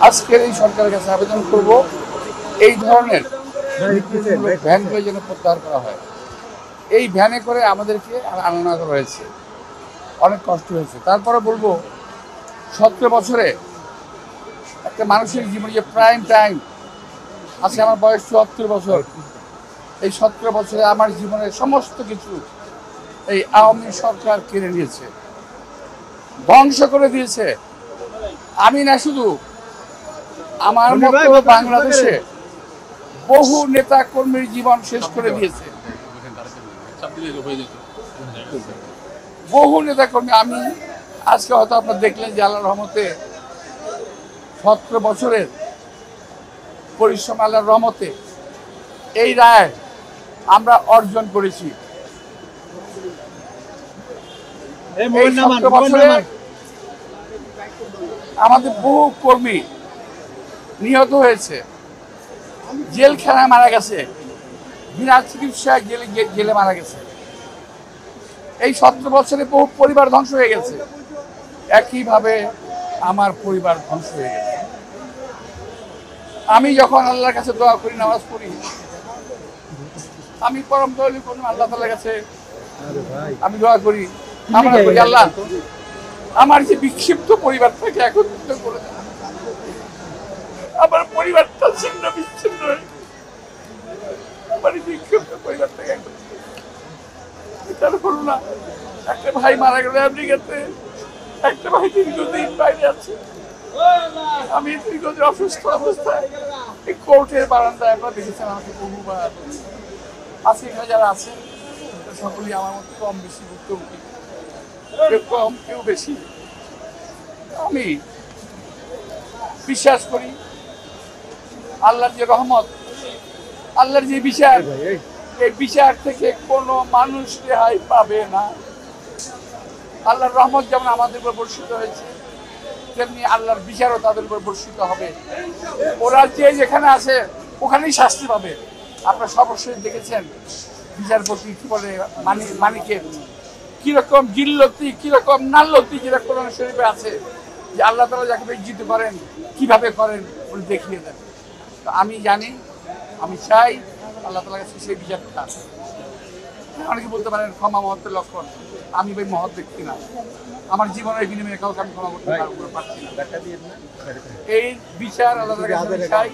আজকের এই সরকারের কাছে আবেদন করব এই ধরনের ভ্যানগুলো যেন প্রত্যাহার করা হয়। এই ভ্যানে করে আমাদেরকে আনানো হয়েছে, অনেক কষ্ট হয়েছে। তারপরে বলবো 17 বছরে একটা মানুষের জীবনে যে প্রাইম টাইম, আজকে আমার বয়স 74 বছর। এই 17 বছরে আমার জীবনের সমস্ত কিছু এই আওয়ামী সরকার কেড়ে নিয়েছে, ধ্বংস করে দিয়েছে। আমি না, শুধু আমার মতো বাংলাদেশে বহু নেতা কর্মীর জীবন শেষ করে দিয়েছে, বহু নেতা কর্মী। আমি আজকে হয়তো আপনারা দেখলেন যে আল্লাহর রহমতে 17 বছরের পরিশ্রম, আল্লাহর রহমতে এই রায় আমরা অর্জন করেছি। এই 17 বছরে আমাদের বহু কর্মী নিহত হয়েছে, জেলখানায় মারা গেছে, বিনা চিকিৎসায় জেলে মারা গেছে। এই 17 বছরে বহু পরিবার ধ্বংস হয়ে গেছে। একইভাবে আমার পরিবার ধ্বংস হয়ে গেছে। আমি যখন আল্লাহর কাছে দোয়া করি, নামাজ পড়ি, আমি পরম দয়ালু কোন আল্লাহ তাআলার কাছে আমি দোয়া করি, আমরা করি, আল্লাহ আমার যে বিক্ষিপ্ত পরিবারটাকে একত্রিত করে দেন। আমার পরিবারটা ছিন্ন বিচ্ছিন্ন হয়ে, আমার বিক্ষিপ্ত পরিবারটাকে একত্রিত করুন না। একটা ভাই মারা গেল আমেরিকাতে, একটা ভাই দীর্ঘদিন বাইরে আছে। আমি দীর্ঘদিন অসুস্থ অবস্থায় এই কোর্টের বারান্দায় আপনারা দেখেছেন আমাকে বহুবার। আজকে এখানে যারা আছে সকলেই আমার মতো কম বেশি ভুক্তভোগী, কেউ কম কেউ বেশি। আমি বিশ্বাস করি আল্লাহর যে রহমত, আল্লাহর যে বিচার, এই বিচার থেকে কোনো মানুষ রেহাই পাবে না। আল্লাহর রহমত যেমন আমাদের উপর বর্ষিত হয়েছে, তেমনি আল্লাহর বিচারও তাদের উপর বর্ষিত হবে। ওরা যে যেখানে আছে ওখানেই শাস্তি পাবে। আপনারা সর্বশেষ দেখেছেন বিচারপতি কি বলে, মানিকের কিরকম জিল্লতি, কিরকম নাল্লতি, যেটা কোরআন শরীফে আছে যে আল্লাহ তাআলা যাকে বেজ্জিত করেন কিভাবে করেন বলে দেখিয়ে দেন। তো আমি জানি, আমি চাই আল্লাহ তাআলার কাছে সেই বিচারটা। অনেকে বলতে পারেন ক্ষমা মহত্বের লক্ষণ, আমি ভাই মহৎ ব্যক্তি না, আমার জীবনের বিনিময়ে কাউকে আমি ক্ষমা করতে পারছি না। এই বিচার আল্লাহ তাআলার কাছে চাই।